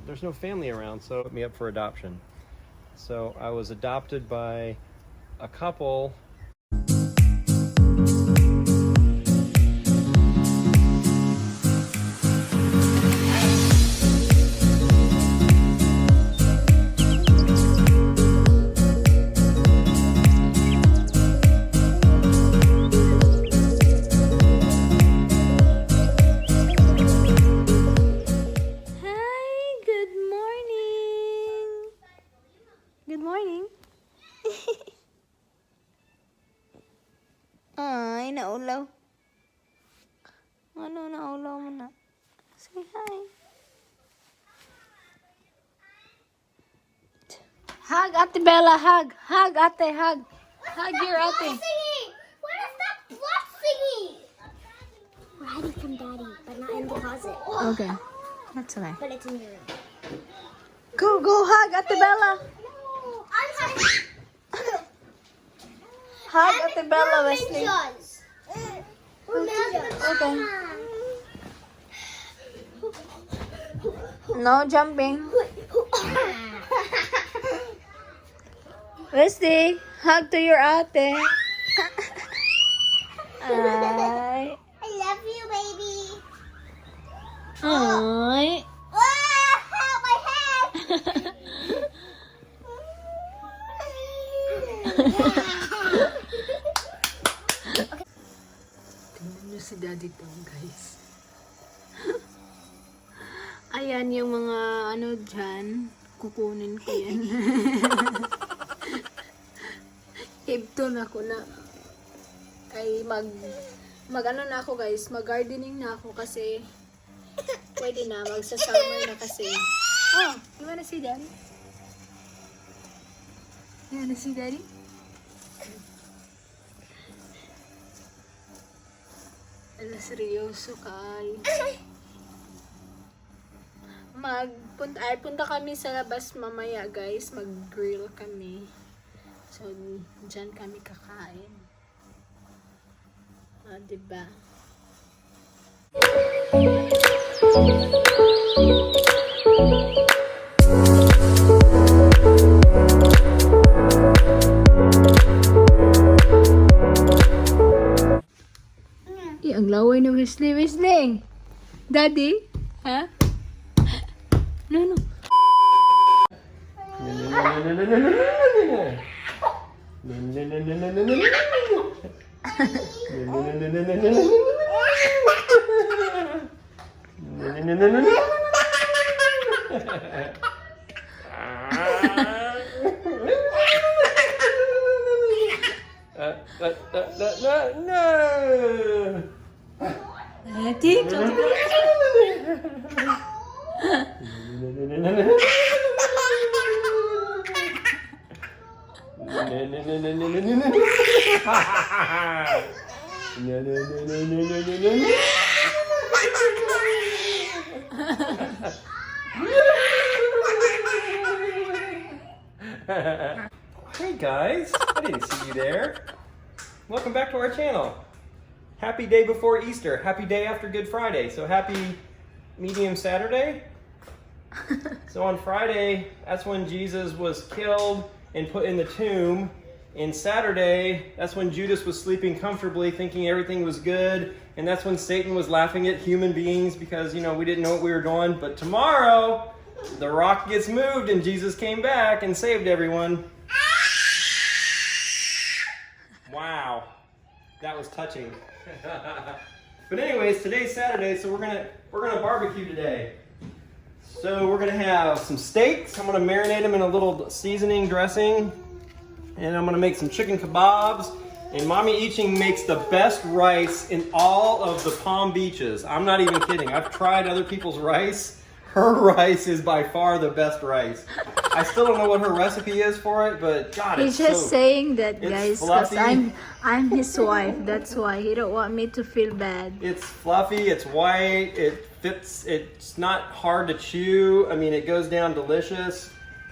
There's no family around, so put me up for adoption. So I was adopted by a couple. Ay, naulaw. Ano, naulaw mo na? Say hi. Hug, Ate Bella, hug. Hug, Ate, hug. Hug your Ate. Where is that fluff thingy? We're hiding from Daddy, but not in the closet. Okay, that's okay. But it's in your room. Go hug, Ate Bella. No, I'm hiding. Hug, Ate Bella, Whesley. Okay. No jumping. Whesley, hug to your ate. Ay. I love you, baby. Ay. Ah, my head. Tingnan nyo si Daddy Tom, guys. Ayan yung mga ano dyan. Kukunin ko yan. Ibton ako na. Ay mag ano na ako, guys. Mag gardening na ako kasi pwede na. Magsa-summer na kasi. Oh, you wanna see Daddy? You wanna see Daddy? Ala, seryoso kay. Punta kami sa labas mamaya, guys. Mag-grill kami. So, dyan kami kakain. Ah, diba? Ang laway na Whesley. Whesley! Daddy? Ha? No. Daddy, Hey guys, I didn't see you there. Welcome back to our channel. Happy day before Easter. Happy day after Good Friday. So happy medium Saturday. So on Friday, that's when Jesus was killed and put in the tomb. And Saturday, that's when Judas was sleeping comfortably thinking everything was good. And that's when Satan was laughing at human beings because, you know, we didn't know what we were doing. But tomorrow, the rock gets moved and Jesus came back and saved everyone. Wow, that was touching. But anyways, today's Saturday, so we're gonna barbecue today. So we're gonna have some steaks. I'm gonna marinate them in a little seasoning dressing, and I'm gonna make some chicken kebabs. And Mommy Etching makes the best rice in all of the Palm Beaches. I'm not even kidding. I've tried other people's rice. Her rice is by far the best rice. I still don't know what her recipe is for it, but God, he's it's just saying that, it's guys, because fluffy. I'm his wife. That's why he don't want me to feel bad. It's fluffy, it's white, it fits, it's not hard to chew. I mean, it goes down delicious.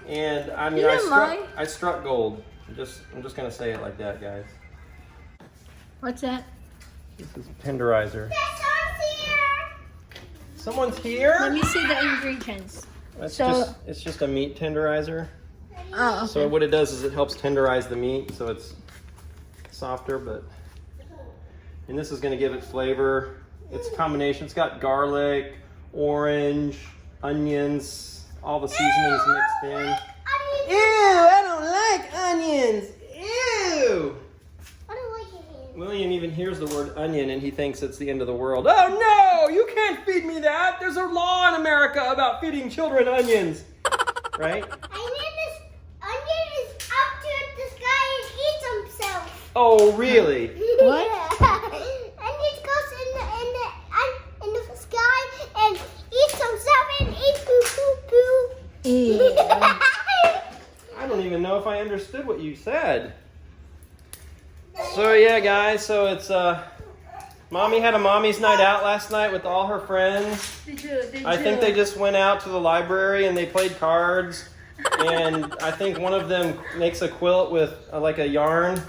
And I mean, I struck gold. I'm just gonna say it like that, guys. What's that? This is tenderizer. Someone's here? Let me see the ingredients. It's just a meat tenderizer. Oh, okay. So what it does is it helps tenderize the meat so it's softer, and this is going to give it flavor. It's a combination. It's got garlic, orange, onions, all the seasonings mixed in. Ew, I don't like onions. Ew. I don't like it. William even hears the word onion and he thinks it's the end of the world. Oh no, you can't feed me that. There's a law in America about feeding children onions. Right? Onion is up to the sky and eats himself. Oh, really? What? Onion goes in the sky and eats himself and eats poo poo poo. Ew. I don't even know if I understood what you said. So yeah, guys, so it's Mommy had a mommy's night out last night with all her friends. I think they just went out to the library and they played cards. And I think one of them makes a quilt with like a yarn.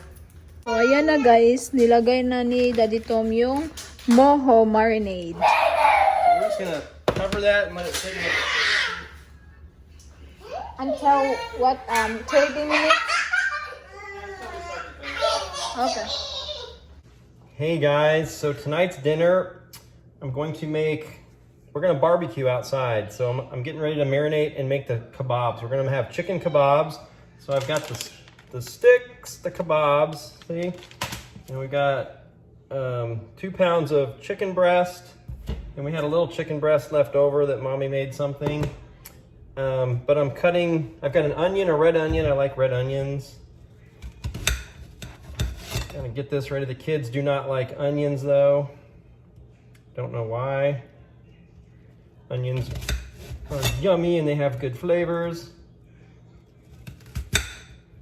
So, ayan na guys, nilagay na ni Daddy Tom yung moho marinade. We're just gonna cover that and let it sit in the... Until what, 30 minutes? Okay. Hey guys, so tonight's dinner, we're gonna barbecue outside. So I'm getting ready to marinate and make the kebabs. We're gonna have chicken kebabs. So I've got the sticks, the kebabs, see? And we got 2 pounds of chicken breast. And we had a little chicken breast left over that Mommy made something. But I've got an onion, a red onion. I like red onions. Gonna get this ready. The kids do not like onions though. Don't know why. Onions are yummy and they have good flavors.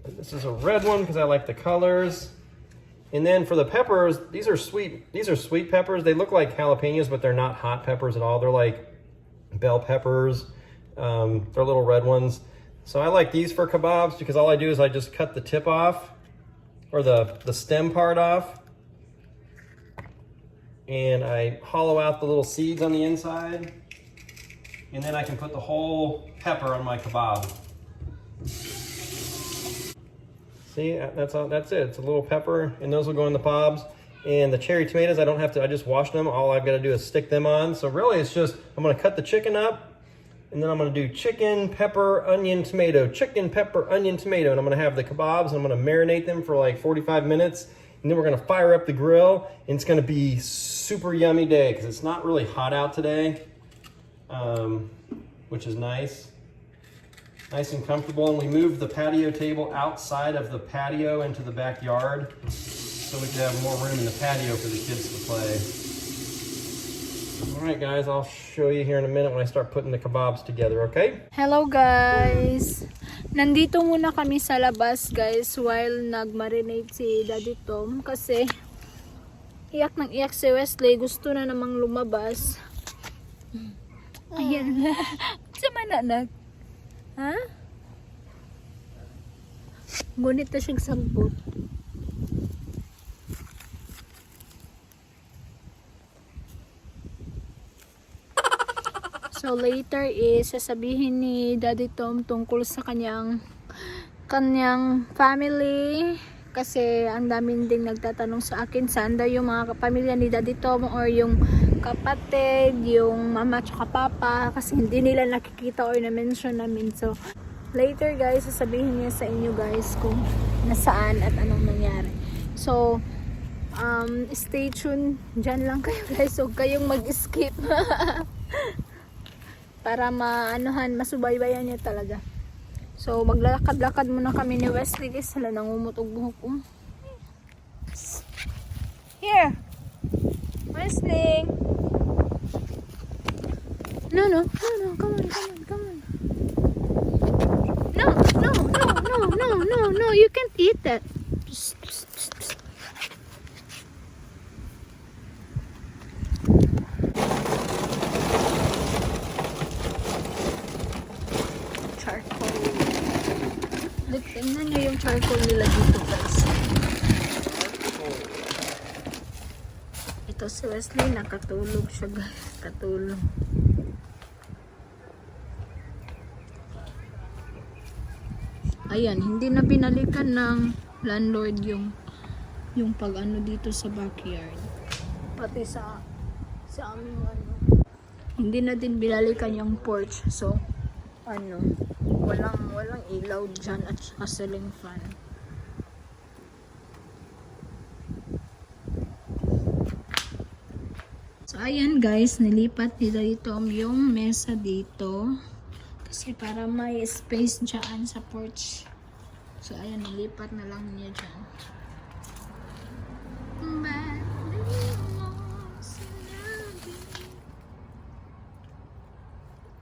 This is a red one because I like the colors. And then for the peppers, these are sweet peppers. They look like jalapenos, but they're not hot peppers at all. They're like bell peppers. They're little red ones. So I like these for kebabs because all I do is I just cut the tip off, or the stem part off, and I hollow out the little seeds on the inside, and then I can put the whole pepper on my kebab. See, that's it. It's a little pepper, and those will go in the kebabs. And the cherry tomatoes, I just wash them. All I've got to do is stick them on. So really it's just, I'm gonna cut the chicken up, and then I'm gonna do chicken, pepper, onion, tomato, chicken, pepper, onion, tomato. And I'm gonna have the kebabs, and I'm gonna marinate them for like 45 minutes. And then we're gonna fire up the grill, and it's gonna be super yummy day because it's not really hot out today, which is nice. Nice and comfortable. And we moved the patio table outside of the patio into the backyard so we could have more room in the patio for the kids to play. All right, guys, I'll show you here in a minute when I start putting the kebabs together, okay? Hello guys! Nandito muna kami sa labas guys while nag-marinate si Daddy Tom kasi iyak ng iyak si Whesley. Gusto na namang lumabas. Ayan na. Sama na anak. Ha? Ngunit na siyang sampot. So later is sasabihin ni Daddy Tom tungkol sa kanyang family kasi ang daming ding nagtatanong sa akin saan daw yung mga pamilya ni Daddy Tom or yung kapatid, yung mama at papa kasi hindi nila nakikita or na-mention namin. So later guys sasabihin niya sa inyo guys kung nasaan at anong nangyari. So stay tuned dyan lang kayo guys, huwag kayong mag-skip para masubaybayan niya talaga. So maglalakad-lakad muna kami ni Whesley guys. Hala, nangumutog buhok ko. Here Whesley, no, come on. No, you can't eat that. Psst. Charcoal. Tingnan nyo yung charcoal nila dito guys. Ito si Whesley, nakatulog siya guys. Katulog. Ayan, hindi na binalikan ng landlord yung pag-ano dito sa backyard. Pati sa aming ano. Hindi na din binalikan yung porch. So, ano, walang ilaw dyan at saka ceiling fan. So, ayan guys, nilipat nila dito yung mesa dito. Kasi para may space dyan sa porch. So, ayan, nilipat na lang niya dyan.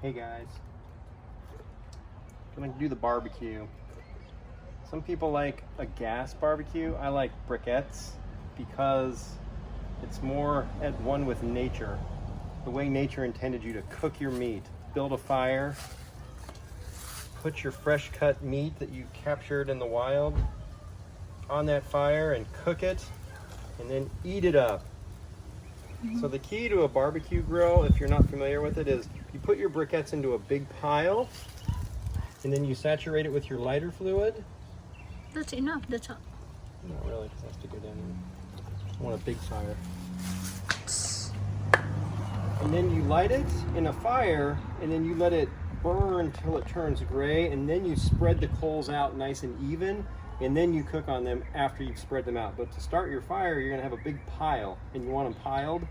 Hey guys, gonna do the barbecue. Some people like a gas barbecue. I like briquettes because it's more at one with nature. The way nature intended you to cook your meat. Build a fire, put your fresh cut meat that you captured in the wild on that fire and cook it, and then eat it up. So the key to a barbecue grill, if you're not familiar with it, is you put your briquettes into a big pile, and then you saturate it with your lighter fluid. That's enough, that's all. Not really, because it has to go down. I want a big fire. And then you light it in a fire, and then you let it burn until it turns gray, and then you spread the coals out nice and even, and then you cook on them after you've spread them out. But to start your fire, you're gonna have a big pile, and you want them piled,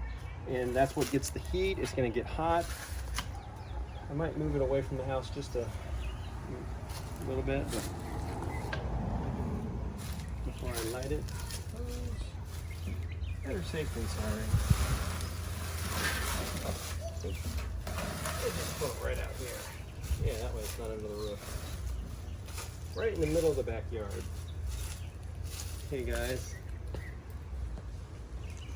and that's what gets the heat. It's gonna get hot. I might move it away from the house just a little bit, but before I light it. Better safe than sorry. Just put it right out here. Yeah, that way it's not under the roof. Right in the middle of the backyard. Hey guys.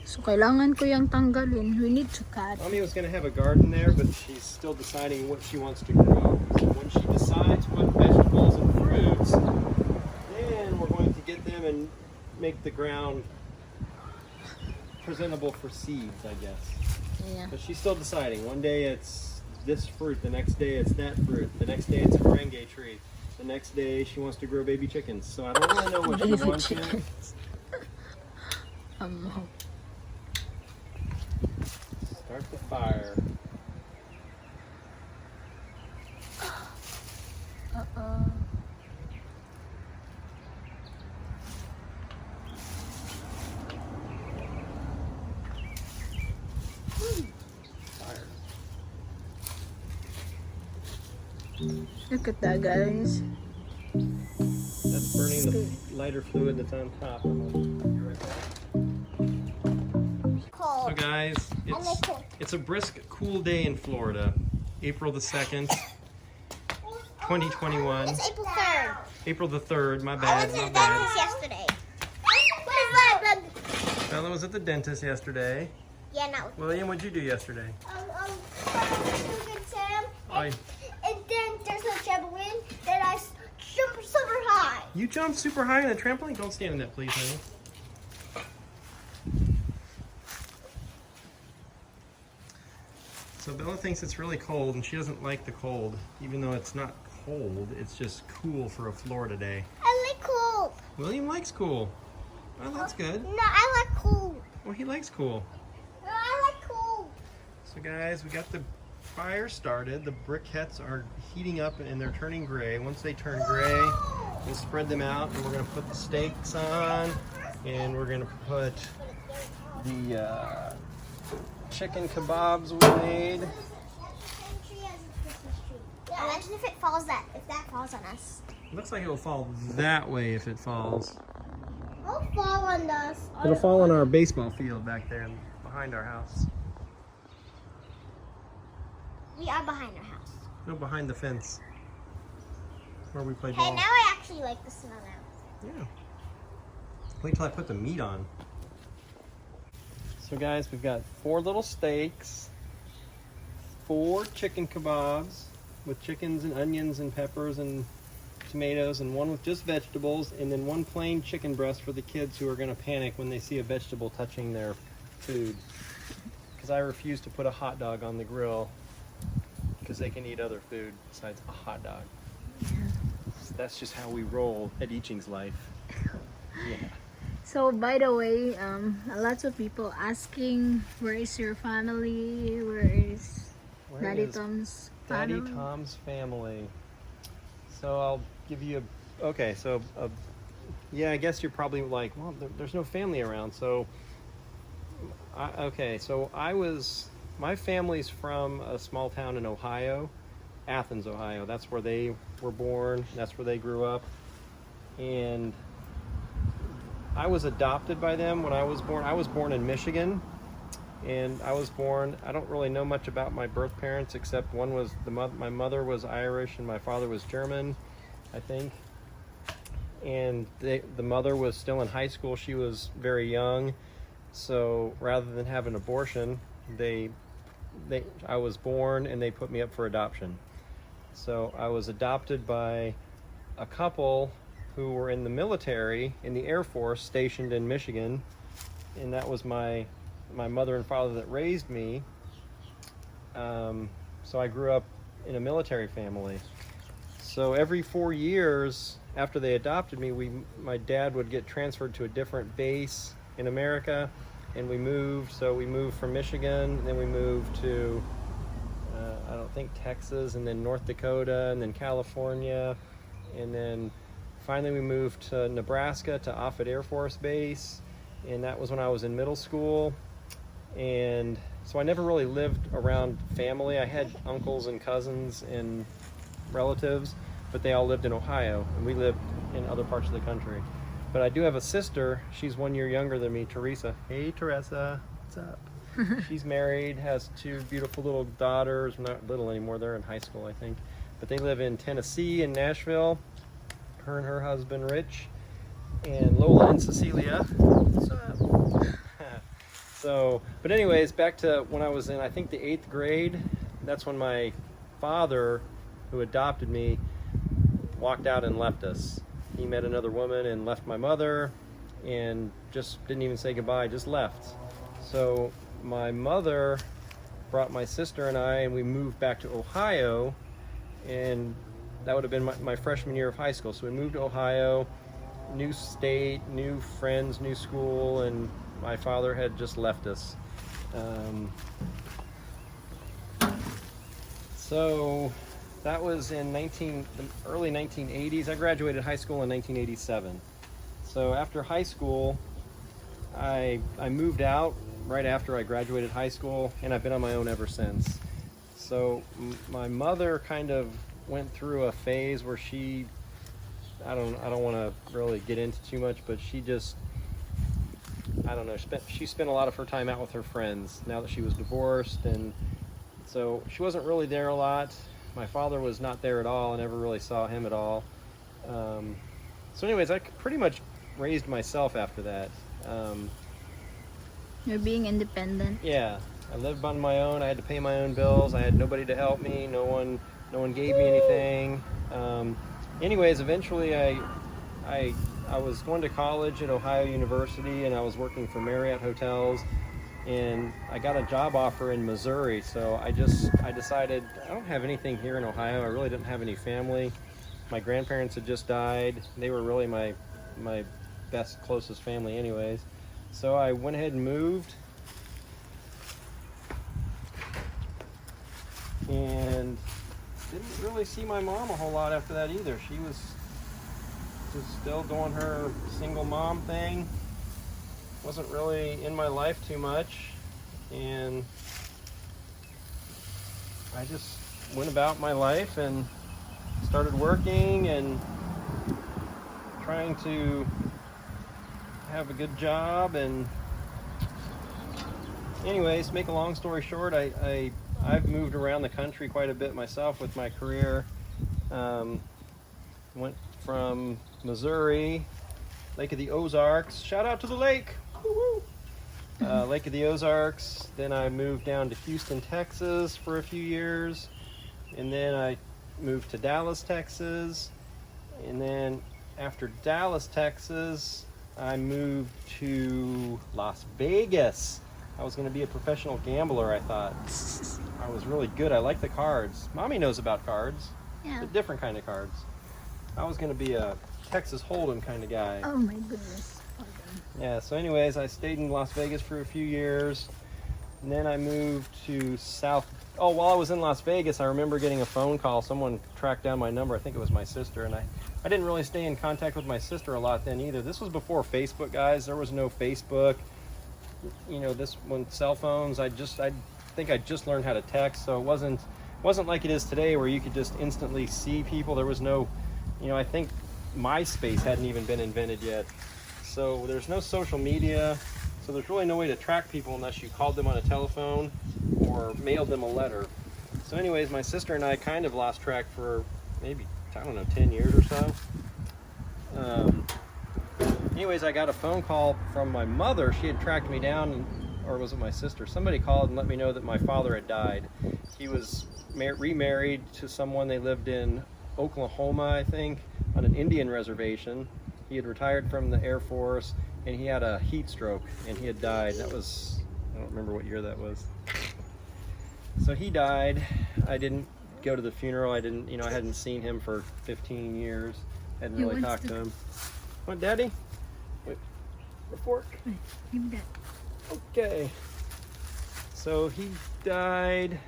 So, kailangan ko yung tanggalin. We need to cut. Mommy was going to have a garden there, but she's still deciding what she wants to grow. So when she decides what vegetables and fruits, then we're going to get them and make the ground presentable for seeds, I guess. Yeah. But she's still deciding. One day it's this fruit, the next day it's that fruit, the next day it's a merengue tree, the next day she wants to grow baby chickens. So I don't really know what she Baby wants yet. chickens. Start the fire. Fire. Look at that, guys. That's burning the lighter fluid that's on top. Be right back. Cold. So guys, it's a brisk, cool day in Florida. April the 2nd, 2021. It's April 3rd. April the 3rd, my I bad, went to my the bad. dentist yesterday. Bella was at the dentist yesterday. Yeah, not with William, what'd you do yesterday? Sam. I, And then there's a trampoline that I jumped super high. you jumped super high on the trampoline? Don't stand in that, please, honey. So Bella thinks it's really cold, and she doesn't like the cold, even though it's not cold. It's just cool for a Florida day. I like cold. William likes cool. Well, that's good. No, I like cold. Well, he likes cool. No, I like cold. So guys, we got the fire started. The briquettes are heating up and they're turning gray. Once they turn gray, we'll spread them out and we're gonna put the steaks on, and we're gonna put the chicken kebabs we made. Imagine if it falls if that falls on us. Looks like it'll fall that way if it falls. It'll fall on us. It'll fall on our baseball field back there behind our house. We are behind our house. No, behind the fence where we play Hey, ball. now I actually like the smell now. Yeah. Wait till I put the meat on. So guys, we've got 4 little steaks, 4 chicken kebabs with chickens and onions and peppers and tomatoes, and 1 with just vegetables, and then 1 plain chicken breast for the kids who are going to panic when they see a vegetable touching their food. Because I refuse to put a hot dog on the grill because they can eat other food besides a hot dog. That's just how we roll at Etching's life. Yeah. So by the way, lots of people asking where is your family? Where is Where Daddy is Tom's Daddy family? Tom's family? So I'll give you a. Okay, so yeah, I guess you're probably like, well, there's no family around. So, okay, so my family's from a small town in Ohio, Athens, Ohio. That's where they were born. That's where they grew up, and I was adopted by them when I was born. I was born in Michigan, and I don't really know much about my birth parents except one was my mother was Irish and my father was German, I think. And the mother was still in high school. She was very young, so rather than have an abortion, I was born and they put me up for adoption. So I was adopted by a couple who were in the military, in the Air Force, stationed in Michigan, and that was my mother and father that raised me. So I grew up in a military family. So every 4 years after they adopted me, my dad would get transferred to a different base in America, and we moved. So we moved from Michigan, and then we moved to I don't think Texas, and then North Dakota, and then California, and then finally we moved to Nebraska to Offutt Air Force Base, and that was when I was in middle school. And so I never really lived around family. I had uncles and cousins and relatives, but they all lived in Ohio, and we lived in other parts of the country. But I do have a sister. She's 1 year younger than me, Teresa. Hey, Teresa. What's up? She's married, has 2 beautiful little daughters. Not little anymore. They're in high school, I think. But they live in Tennessee, in Nashville. Her and her husband, Rich. And Lola and Cecilia. What's up? So, but anyways, back to when I was in, I think, the 8th grade. That's when my father, who adopted me, walked out and left us. He met another woman and left my mother and just didn't even say goodbye, just left. So my mother brought my sister and I, and we moved back to Ohio, and that would have been my freshman year of high school. So we moved to Ohio, new state, new friends, new school, and my father had just left us. So that was in the early 1980s. I graduated high school in 1987. So after high school, I moved out right after I graduated high school, and I've been on my own ever since. So my mother kind of went through a phase where she, I don't want to really get into too much, but she just, I don't know, she spent a lot of her time out with her friends now that she was divorced, and so she wasn't really there a lot. My father was not there at all. I never really saw him at all. So anyways, I pretty much raised myself after that. You're being independent. Yeah, I lived on my own. I had to pay my own bills. I had nobody to help me. No one gave me anything. Anyways, eventually I was going to college at Ohio University, and I was working for Marriott Hotels, and I got a job offer in Missouri. So I decided I don't have anything here in Ohio. I really didn't have any family. My grandparents had just died. They were really my best, closest family anyways. So I went ahead and moved, and didn't really see my mom a whole lot after that either. She was just still doing her single mom thing. Wasn't really in my life too much, and I just went about my life and started working and trying to have a good job. And anyways, make a long story short, I've moved around the country quite a bit myself with my career. Went from Missouri, Lake of the Ozarks, shout out to the lake, woo-hoo. Lake of the Ozarks. Then I moved down to Houston, Texas for a few years, and then I moved to Dallas, Texas, and then after Dallas, Texas, I moved to Las Vegas. I was going to be a professional gambler, I thought. I was really good. I like the cards. Mommy knows about cards. Yeah. A different kind of cards. I was gonna be a Texas Hold'em kind of guy. Oh my goodness. Hold on. Yeah, so anyways, I stayed in Las Vegas for a few years. And then I moved to while I was in Las Vegas, I remember getting a phone call. Someone tracked down my number. I think it was my sister. And I didn't really stay in contact with my sister a lot then either. This was before Facebook, guys. There was no Facebook. You know, when cell phones, I think I just learned how to text. So it wasn't like it is today where you could just instantly see people. There was no, I think MySpace hadn't even been invented yet. So there's no social media. So there's really no way to track people unless you called them on a telephone or mailed them a letter. So anyways, my sister and I kind of lost track for maybe, 10 years or so. Anyways, I got a phone call from my mother. She had tracked me down, or was it my sister? Somebody called and let me know that my father had died. He was remarried to someone. They lived in Oklahoma, I think, on an Indian reservation. He had retired from the Air Force, and he had a heat stroke, and he had died. That was, I don't remember what year that was. So he died. I didn't go to the funeral. I hadn't seen him for 15 years. Hadn't really talked to him. What, Daddy? Wait, the fork. Give me that. Okay. So he died,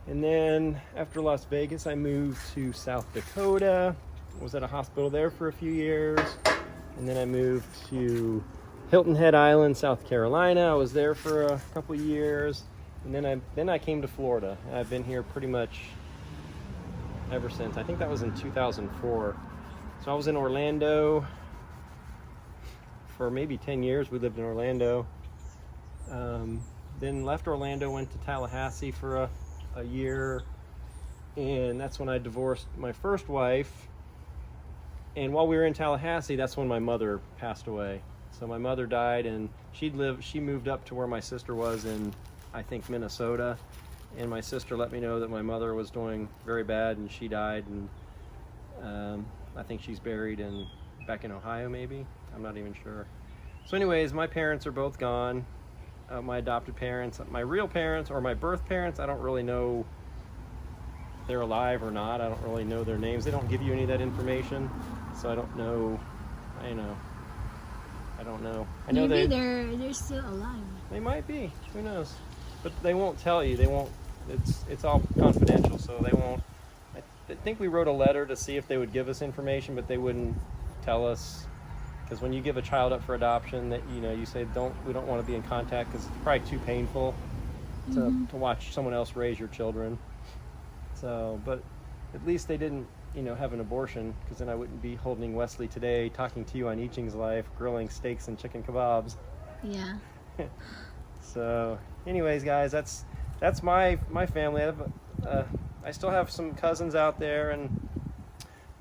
and then after Las Vegas, I moved to South Dakota. Was at a hospital there for a few years, and then I moved to Hilton Head Island, South Carolina. I was there for a couple years, and then I came to Florida. I've been here pretty much ever since. I think that was in 2004. So I was in Orlando for maybe 10 years. We lived in Orlando. Then left Orlando, went to Tallahassee for a year, and that's when I divorced my first wife. And while we were in Tallahassee, that's when my mother passed away. So my mother died, and she moved up to where my sister was in, I think, Minnesota. And my sister let me know that my mother was doing very bad, and she died. And I think she's buried back in Ohio, maybe. I'm not even sure. So anyways, my parents are both gone. My adopted parents, my real parents, or my birth parents, I don't really know if they're alive or not. I don't really know their names. They don't give you any of that information. So I don't know. I don't know. I know Maybe they're still alive. They might be. Who knows? But they won't tell you. They won't. It's all confidential. So they won't. I think we wrote a letter to see if they would give us information, but they wouldn't tell us. Because when you give a child up for adoption, that you say we don't want to be in contact because it's probably too painful to watch someone else raise your children. So, but at least they didn't. Have an abortion, because then I wouldn't be holding Whesley today, talking to you on Etching's Life, grilling steaks and chicken kebabs. Yeah. So, anyways, guys, that's my family. I still have some cousins out there, and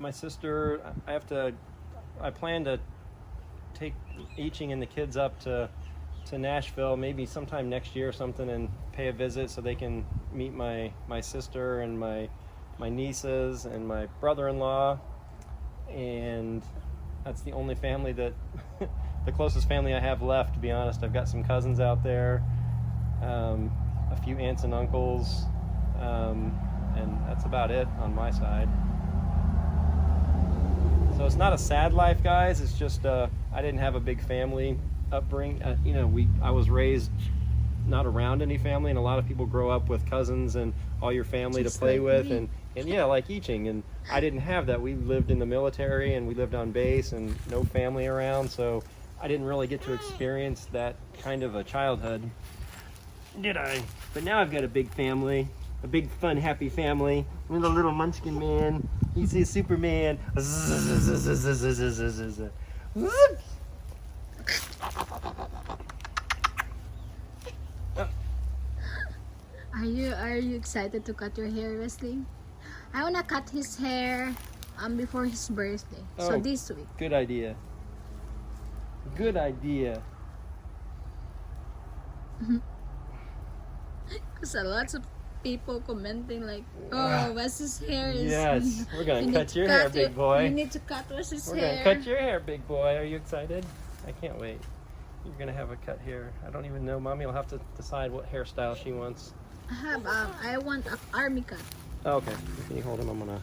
my sister. I plan to take Etching and the kids up to Nashville, maybe sometime next year or something, and pay a visit so they can meet my sister and my nieces and my brother-in-law. And that's the only family that the closest family I have left, to be honest. I've got some cousins out there, a few aunts and uncles, and that's about it on my side. So it's not a sad life, guys. It's just I didn't have a big family upbringing. I was raised not around any family, and a lot of people grow up with cousins and all your family just to play with, and yeah, like Etching. And I didn't have that. We lived in the military, and we lived on base, and no family around, so I didn't really get to experience that kind of a childhood, did I? But now I've got a big family, a big, fun, happy family with a little munchkin man. You see Superman. Are you excited to cut your hair, Whesley? I wanna cut his hair before his birthday. So this week. Good idea. Good idea. Because lots of people commenting like, oh, Wesley's hair is... Yes, we're gonna cut your hair, big boy. You need to cut Wesley's hair. We're gonna cut your hair, big boy. Are you excited? I can't wait. You're gonna have a cut here. I don't even know. Mommy will have to decide what hairstyle she wants. I want an army cut. Oh, okay. Can you hold him? I'm gonna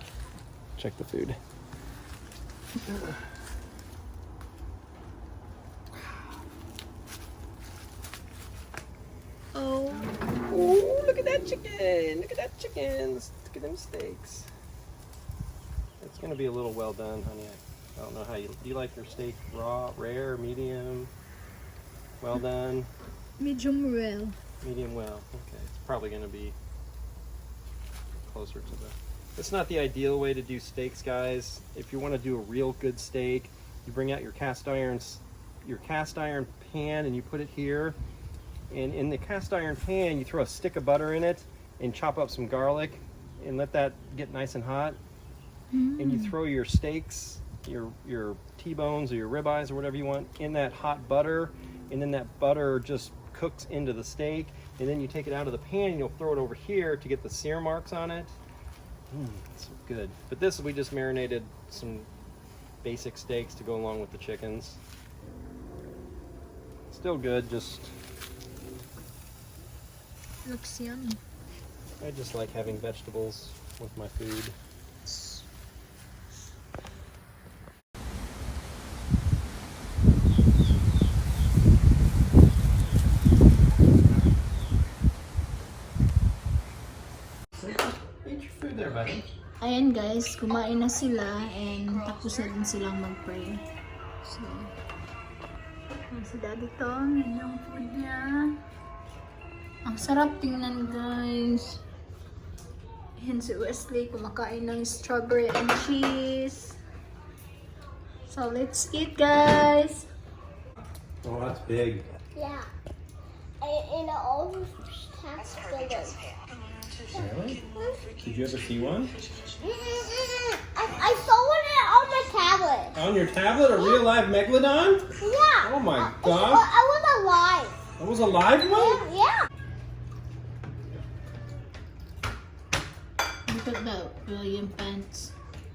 check the food. Oh. Oh, look at that chicken! Look at that chicken! Look at them steaks. It's gonna be a little well done, honey. I don't know how do you like your steak raw, rare, medium, well done? Medium well. Medium well. Okay, it's probably gonna be closer to the. It's not the ideal way to do steaks, guys. If you want to do a real good steak, you bring out your cast iron pan and you put it here. And in the cast iron pan, you throw a stick of butter in it and chop up some garlic and let that get nice and hot. And you throw your steaks, your T-bones or your ribeyes or whatever you want in that hot butter, and then that butter just cooks into the steak, and then you take it out of the pan and you'll throw it over here to get the sear marks on it. It's so good. But this, we just marinated some basic steaks to go along with the chickens. Still good, just Looks yummy. I just like having vegetables with my food. Eat your food there, buddy. Ayan guys, kumain na sila and tapos na din silang mag-pray. So, si Daddy Tom, yun yung food niya. Ang sarap tingnan guys. And si Whesley kumakain ng strawberry and cheese. So let's eat guys. Oh, that's big. Yeah. And it always has fillers. Really? Did you ever see one? I saw one on my tablet. On your tablet, a real live megalodon? Yeah. Oh my I gosh. was alive. That was a live one? Yeah. Look at that William Pants.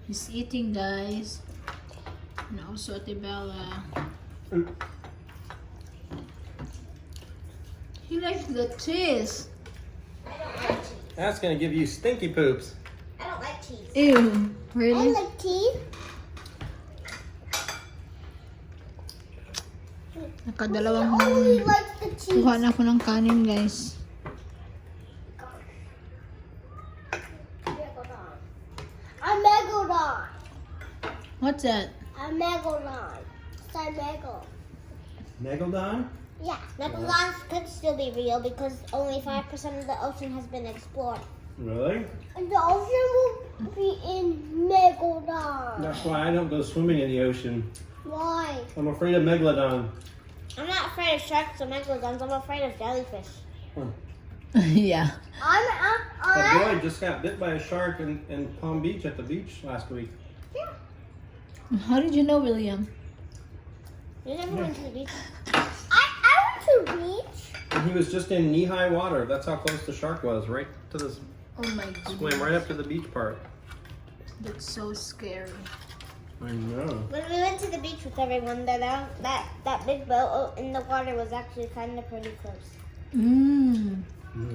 He's eating guys. And also Isabella. He likes the cheese. I don't like cheese. That's gonna give you stinky poops. I don't like cheese. Ew, really? I like cheese. Nakadalawang Only like the cheese. kuha na ako ng kanin guys. A megalodon. What's that? A megalodon. It's a megal. Megalodon? Yeah, megalodons could still be real because only 5% of the ocean has been explored. Really? And the ocean will be in megalodon. That's why I don't go swimming in the ocean. Why? I'm afraid of megalodon. I'm not afraid of sharks or megalodons. I'm afraid of jellyfish. Yeah. But boy just got bit by a shark in Palm Beach at the beach last week. Yeah. How did you know, William? You never went to the beach. I went to the beach. And he was just in knee-high water. That's how close the shark was, right to the Oh my goodness. swim, right up to the beach part. That's so scary. I know. When we went to the beach with everyone, that big boat in the water was actually kind of pretty close. Mmm. And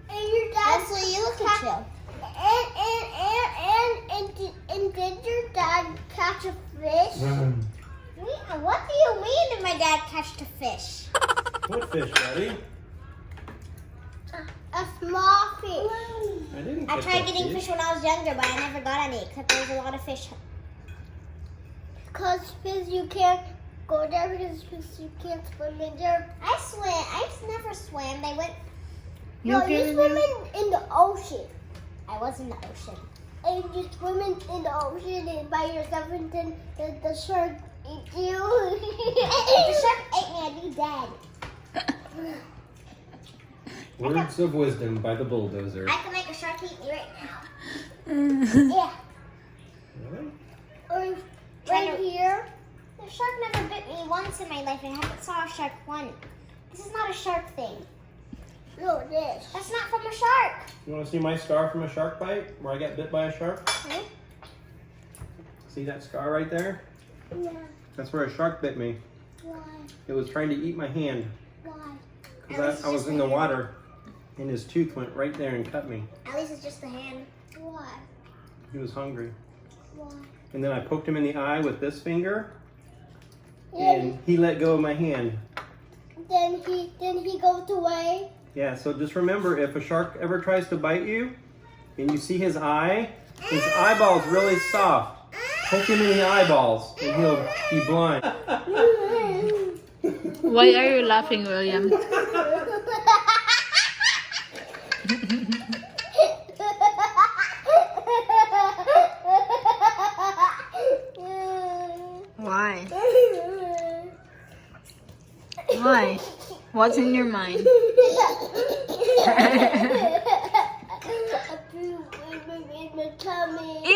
your dad. Leslie, you look at you. And did your dad catch a fish? Yeah, what do you mean did my dad catch a fish? What fish, buddy? A small fish. I didn't I catch tried that getting fish when I was younger, but I never got any, except there was a lot of fish. Because you can't go there because you can't swim in there. I swim. I never swam. They went. No, you swim in the ocean. I was in the ocean. And you swim in the ocean and by yourself, and then the shark ate you. If the shark ate me, I'd be dead. Words of wisdom by the bulldozer. I can make a shark eat me right now. Yeah. Really? Or right here. The shark never bit me once in my life. I haven't saw a shark once. This is not a shark thing. No, this. That's not from a shark. You want to see my scar from a shark bite, where I got bit by a shark? Okay. See that scar right there? Yeah. That's where a shark bit me. Why? It was trying to eat my hand. Why? Because I was in the water, and his tooth went right there and cut me. At least it's just a hand. Why? He was hungry. And then I poked him in the eye with this finger, Yeah. and he let go of my hand. Then he goes away. Yeah, so just remember, if a shark ever tries to bite you, and you see his eyeball's really soft, poke him in the eyeballs, and he'll be blind. Why are you laughing, William? Why? Why? What's in your mind? In my tummy. Ew!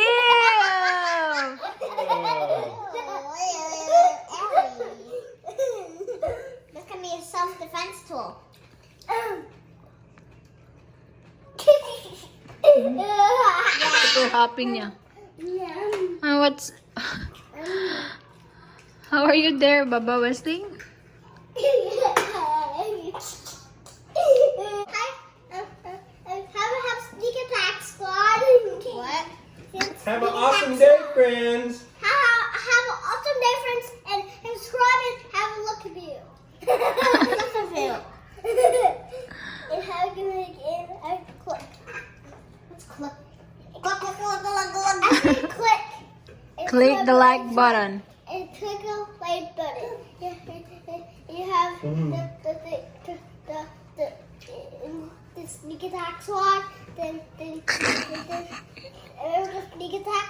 This can be a self-defense tool. Super happy niya. What's... How are you there, Baba Whesley? Have sneak attack squad. What? Have an awesome day, friends. Have an awesome day, friends, and subscribe and have a look at you. Look at you. And how can we again? I click. Let's click. Click, click, click, click, click. Actually, click. Click the like button. And click the like button. You have the sneak attack squad. Then the sneak attack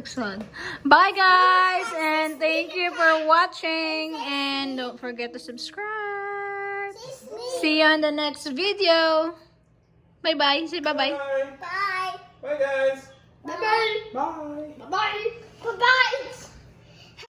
squad. Bye guys, and thank you for watching, and don't forget to subscribe. See you on the next video. Bye bye. Say bye bye. Bye. Bye. Bye, guys. Bye bye. Bye. Bye.